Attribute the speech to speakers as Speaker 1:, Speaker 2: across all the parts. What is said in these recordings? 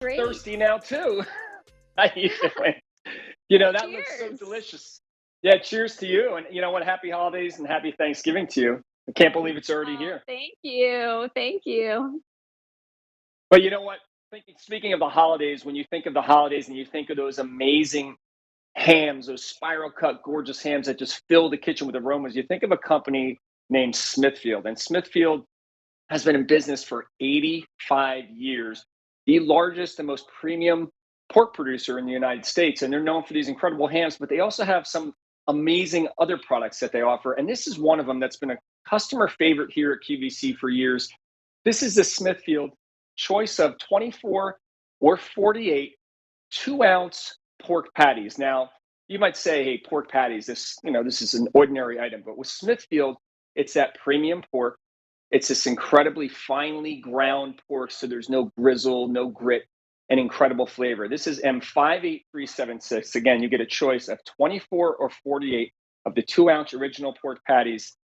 Speaker 1: Great.
Speaker 2: thirsty now too. How you doing? That looks so
Speaker 1: Cheers.
Speaker 2: delicious. Yeah, cheers to you. And you know what? Happy holidays and happy Thanksgiving to you. I can't believe it's already
Speaker 1: Oh,
Speaker 2: here.
Speaker 1: thank you. Thank you.
Speaker 2: But you know what? Speaking of the holidays, when you think of the holidays and you think of those amazing hams, those spiral cut, gorgeous hams that just fill the kitchen with aromas, you think of a company named Smithfield. And Smithfield has been in business for 85 years, the largest and most premium pork producer in the United States. And they're known for these incredible hams, but they also have some amazing other products that they offer. And this is one of them that's been a customer favorite here at QVC for years. This is the Smithfield choice of 24 or 48 2-ounce pork patties. Now, you might say, hey, pork patties, this is an ordinary item. But with Smithfield, it's that premium pork. It's this incredibly finely ground pork, so there's no grizzle, no grit, and incredible flavor. This is M58376. Again, you get a choice of 24 or 48 of the 2-ounce original pork patties,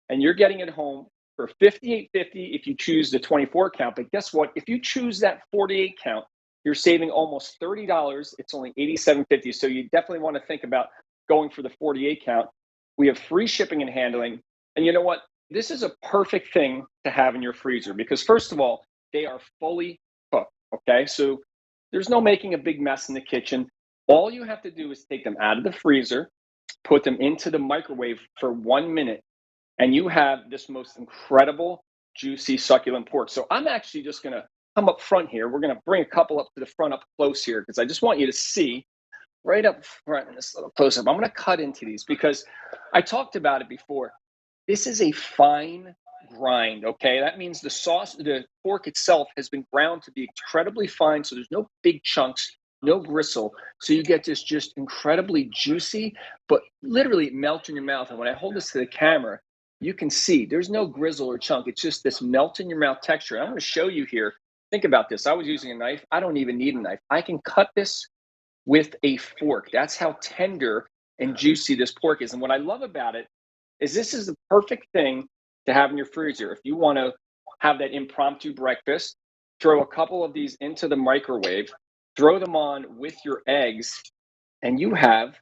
Speaker 2: and you're getting it home for $58.50 if you choose the 24 count. But guess what? If you choose that 48 count, you're saving almost $30. It's only $87.50. So you definitely want to think about going for the 48 count. We have free shipping and handling. And you know what? This is a perfect thing to have in your freezer because, first of all, they are fully cooked. Okay. So there's no making a big mess in the kitchen. All you have to do is take them out of the freezer, put them into the microwave for 1 minute, and you have this most incredible, juicy, succulent pork. So I'm actually just going to come up front here. We're going to bring a couple up to the front up close here because I just want you to see right up front in this little close up. I'm going to cut into these because I talked about it before. This is a fine grind, okay? That means the pork itself has been ground to be incredibly fine, so there's no big chunks, no gristle. So you get this just incredibly juicy, but literally melt in your mouth. And when I hold this to the camera, you can see there's no grizzle or chunk. It's just this melt in your mouth texture. And I'm going to show you here. Think about this. I was using a knife. I don't even need a knife. I can cut this with a fork. That's how tender and juicy this pork is. And what I love about it is this is the perfect thing to have in your freezer. If you want to have that impromptu breakfast, throw a couple of these into the microwave, throw them on with your eggs, and you have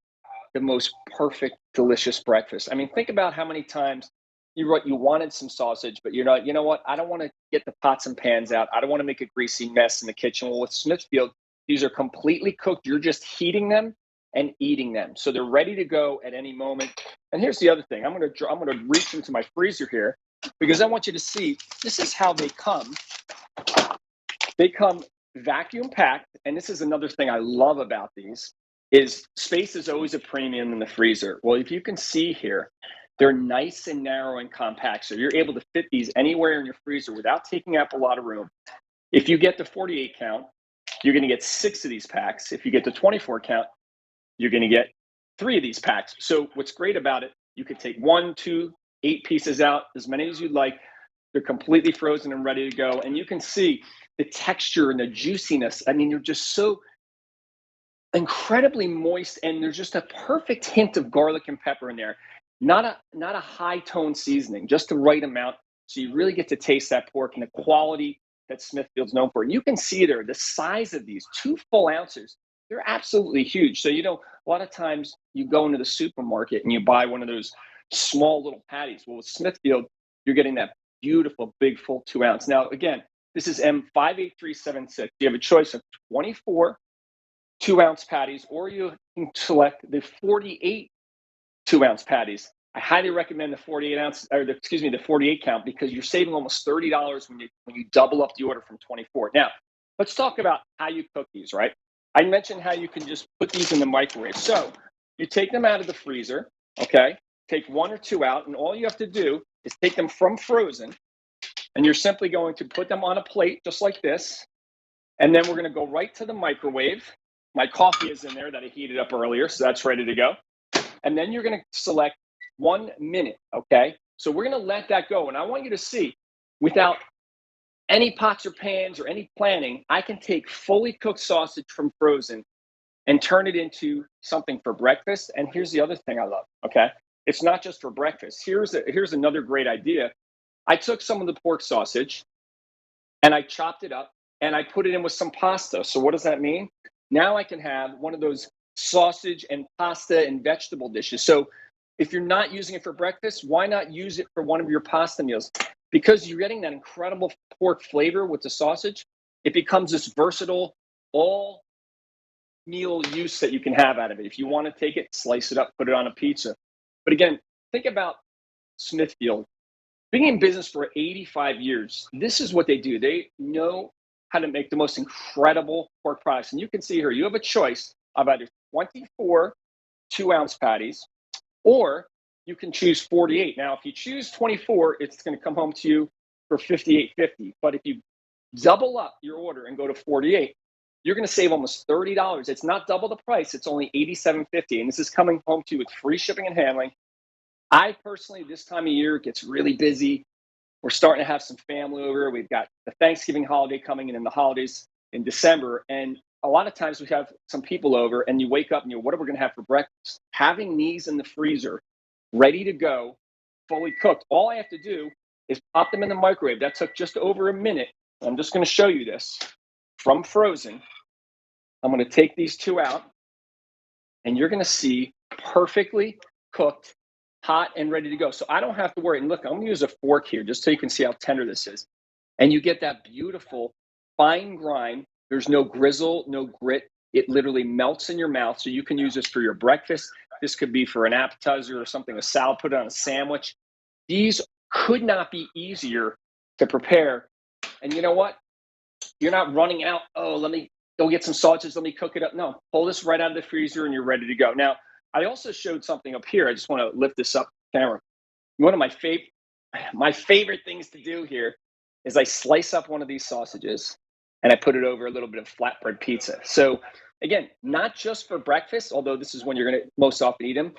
Speaker 2: the most perfect, delicious breakfast. I mean, think about how many times you wanted some sausage, but you're not, you know what? I don't want to get the pots and pans out. I don't want to make a greasy mess in the kitchen. Well, with Smithfield, these are completely cooked. You're just heating them and eating them. So they're ready to go at any moment. And here's the other thing. I'm going to reach into my freezer here because I want you to see this is how they come. They come vacuum packed, and this is another thing I love about these is space is always a premium in the freezer. Well, if you can see here, they're nice and narrow and compact. So you're able to fit these anywhere in your freezer without taking up a lot of room. If you get the 48 count, you're going to get 6 of these packs. If you get the 24 count, you're going to get 3 of these packs. So what's great about it, you could take 1, 2, 8 pieces out, as many as you'd like. They're completely frozen and ready to go. And you can see the texture and the juiciness. I mean, they're just so incredibly moist, and there's just a perfect hint of garlic and pepper in there. Not a high tone seasoning, just the right amount. So you really get to taste that pork and the quality that Smithfield's known for. And you can see there the size of these 2 full ounces. They're absolutely huge. So, a lot of times you go into the supermarket and you buy one of those small little patties. Well, with Smithfield, you're getting that beautiful, big, full 2 ounce. Now, again, this is M58376. You have a choice of 24 2-ounce patties, or you can select the 48 2-ounce patties. I highly recommend the 48 count because you're saving almost $30 when you double up the order from 24. Now, let's talk about how you cook these, right? I mentioned how you can just put these in the microwave. So you take them out of the freezer, okay? Take 1 or 2 out, and all you have to do is take them from frozen, and you're simply going to put them on a plate just like this, and then we're going to go right to the microwave. My coffee is in there that I heated up earlier, so that's ready to go. And then you're going to select 1 minute, okay? So we're going to let that go, and I want you to see, without any pots or pans or any planning, I can take fully cooked sausage from frozen and turn it into something for breakfast. And here's the other thing I love, okay? It's not just for breakfast. Here's another great idea. I took some of the pork sausage and I chopped it up and I put it in with some pasta. So what does that mean? Now I can have one of those sausage and pasta and vegetable dishes. So if you're not using it for breakfast, why not use it for one of your pasta meals? Because you're getting that incredible pork flavor with the sausage. It becomes this versatile, all meal use that you can have out of it. If you want to take it, slice it up, put it on a pizza. But again, think about Smithfield. Being in business for 85 years, this is what they do. They know how to make the most incredible pork products. And you can see here, you have a choice of either 24 2-ounce patties, or you can choose 48. Now, if you choose 24, it's going to come home to you for 58.50. But if you double up your order and go to 48, you're going to save almost $30. It's not double the price, it's only 87.50. And this is coming home to you with free shipping and handling. I personally, this time of year, it gets really busy. We're starting to have some family over. We've got the Thanksgiving holiday coming in and the holidays in December. And a lot of times we have some people over and you wake up and what are we going to have for breakfast? Having these in the freezer, ready to go, fully cooked. All I have to do is pop them in the microwave. That took just over a minute. I'm just going to show you this from frozen. I'm going to take these two out and you're going to see perfectly cooked, hot and ready to go. So I don't have to worry. And look, I'm going to use a fork here just so you can see how tender this is. And you get that beautiful fine grind. There's no grizzle, no grit. It literally melts in your mouth. So you can use this for your breakfast. This could be for an appetizer or something, a salad, put it on a sandwich. These could not be easier to prepare. And you know what? You're not running out, oh, let me go get some sausages, let me cook it up. No, pull this right out of the freezer and you're ready to go. Now, I also showed something up here. I just want to lift this up camera. One of my favorite things to do here is I slice up one of these sausages and I put it over a little bit of flatbread pizza. So again, not just for breakfast, although this is when you're going to most often eat them.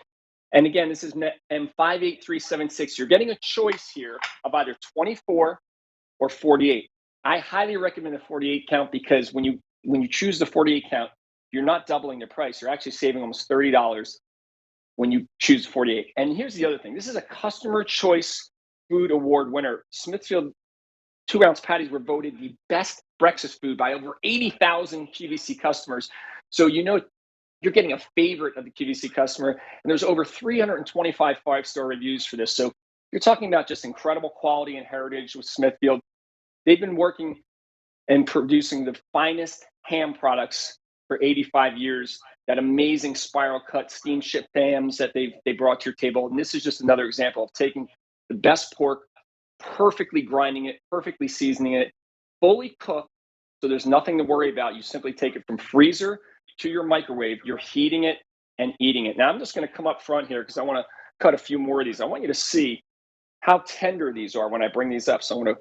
Speaker 2: And again, this is M58376. You're getting a choice here of either 24 or 48. I highly recommend the 48 count because when you choose the 48 count, you're not doubling the price. You're actually saving almost $30 when you choose 48. And here's the other thing. This is a customer choice food award winner. Smithfield 2-ounce patties were voted the best breakfast food by over 80,000 QVC customers. So you're getting a favorite of the QVC customer. And there's over 325 5-star reviews for this. So you're talking about just incredible quality and heritage with Smithfield. They've been working and producing the finest ham products for 85 years. That amazing spiral cut steamship hams that they brought to your table. And this is just another example of taking the best pork, perfectly grinding it, perfectly seasoning it, fully cooked. So there's nothing to worry about. You simply take it from freezer to your microwave. You're heating it and eating it. Now I'm just going to come up front here because I want to cut a few more of these. I want you to see how tender these are when I bring these up. So I'm going to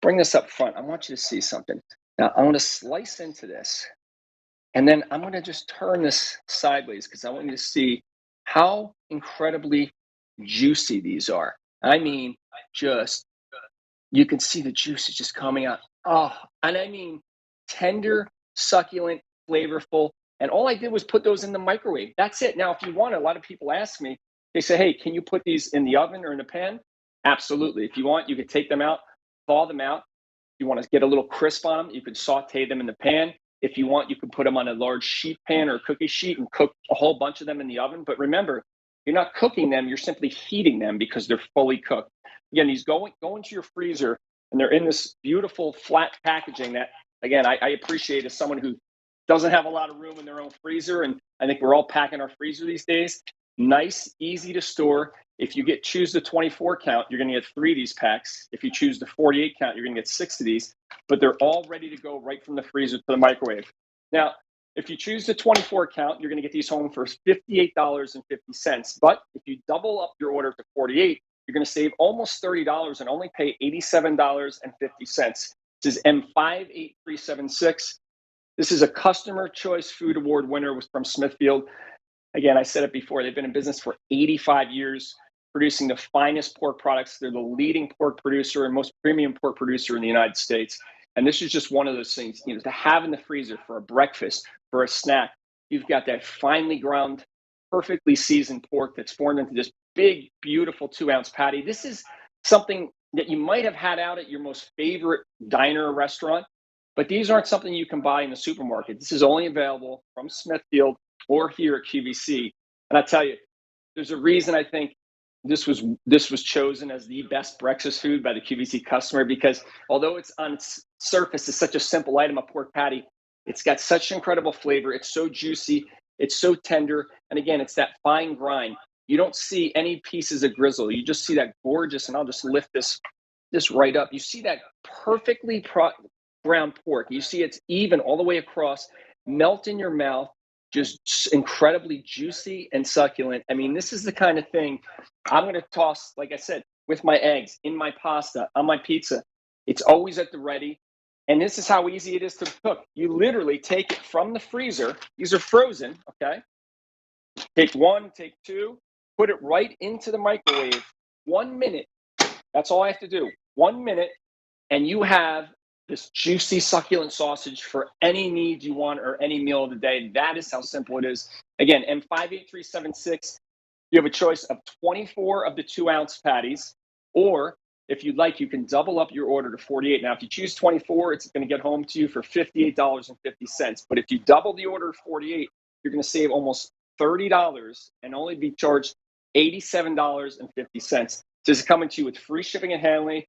Speaker 2: bring this up front. I want you to see something. Now I'm going to slice into this. And then I'm going to just turn this sideways because I want you to see how incredibly juicy these are. I mean, you can see the juice is just coming out. Oh, and I mean, tender, succulent, flavorful. And all I did was put those in the microwave. That's it. Now, if you want, a lot of people ask me, they say, hey, can you put these in the oven or in a pan? Absolutely. If you want, you could take them out, thaw them out. If you want to get a little crisp on them, you could saute them in the pan. If you want, you can put them on a large sheet pan or a cookie sheet and cook a whole bunch of them in the oven. But remember, you're not cooking them, you're simply heating them because they're fully cooked. Again, these go into your freezer and they're in this beautiful flat packaging that, again, I appreciate as someone who doesn't have a lot of room in their own freezer. And I think we're all packing our freezer these days. Nice, easy to store. If you choose the 24 count, you're going to get 3 of these packs. If you choose the 48 count, you're going to get 6 of these, but they're all ready to go right from the freezer to the microwave. Now, if you choose the 24 count, you're going to get these home for $58.50. But if you double up your order to 48, you're going to save almost $30 and only pay $87.50. This is M58376. This is a customer choice food award winner from Smithfield. Again, I said it before, they've been in business for 85 years, producing the finest pork products. They're the leading pork producer and most premium pork producer in the United States. And this is just one of those things, to have in the freezer for a breakfast, for a snack. You've got that finely ground, perfectly seasoned pork that's formed into this big, beautiful 2-ounce patty. This is something that you might have had out at your most favorite diner or restaurant. But these aren't something you can buy in the supermarket. This is only available from Smithfield or here at QVC. And I tell you, there's a reason I think this was chosen as the best breakfast food by the QVC customer, because although it's on its surface is such a simple item, a pork patty, it's got such incredible flavor. It's so juicy, it's so tender, and again, it's that fine grind. You don't see any pieces of grizzle. You just see that gorgeous, and I'll just lift this right up. You see that perfectly brown pork. You see it's even all the way across, melt in your mouth, just incredibly juicy and succulent. I mean, this is the kind of thing I'm going to toss, like I said, with my eggs, in my pasta, on my pizza. It's always at the ready. And this is how easy it is to cook. You literally take it from the freezer. These are frozen, okay? Take one, take two, put it right into the microwave. 1 minute. That's all I have to do. 1 minute, and you have this juicy, succulent sausage for any need you want or any meal of the day. That is how simple it is. Again, M58376, you have a choice of 24 of the 2-ounce patties, or if you'd like, you can double up your order to 48. Now, if you choose 24, it's going to get home to you for $58.50. But if you double the order of 48, you're going to save almost $30 and only be charged $87.50. This is coming to you with free shipping and handling,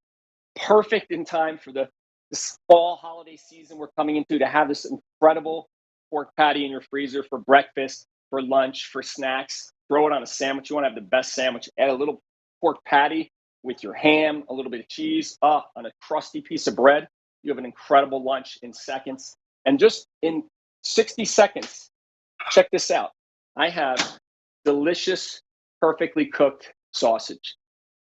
Speaker 2: perfect in time for this fall holiday season we're coming into, to have this incredible pork patty in your freezer for breakfast, for lunch, for snacks. Throw it on a sandwich. You want to have the best sandwich. Add a little pork patty with your ham, a little bit of cheese, on a crusty piece of bread. You have an incredible lunch in seconds. And just in 60 seconds, check this out. I have delicious, perfectly cooked sausage.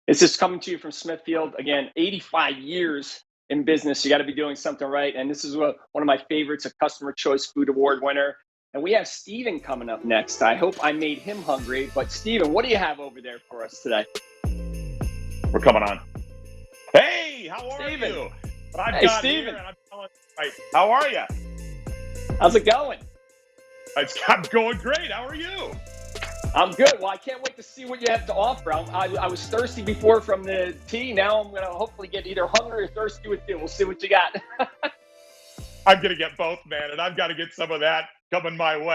Speaker 2: This is coming to you from Smithfield. Again, 85 years in business. You got to be doing something right. And this is one of my favorites, a Customer Choice Food Award winner. And we have Steven coming up next. I hope I made him hungry. But Steven, what do you have over there for us today?
Speaker 3: We're coming on. Hey, how are
Speaker 2: Steven.
Speaker 3: you? What I've
Speaker 2: Hey,
Speaker 3: got
Speaker 2: Steven.
Speaker 3: here, and I'm telling you, right, how are you?
Speaker 2: How's it going?
Speaker 3: I'm going great. How are you?
Speaker 2: I'm good. Well, I can't wait to see what you have to offer. I was thirsty before from the tea. Now I'm going to hopefully get either hungry or thirsty with you. We'll see what you got.
Speaker 3: I'm going to get both, man, and I've got to get some of that coming my way.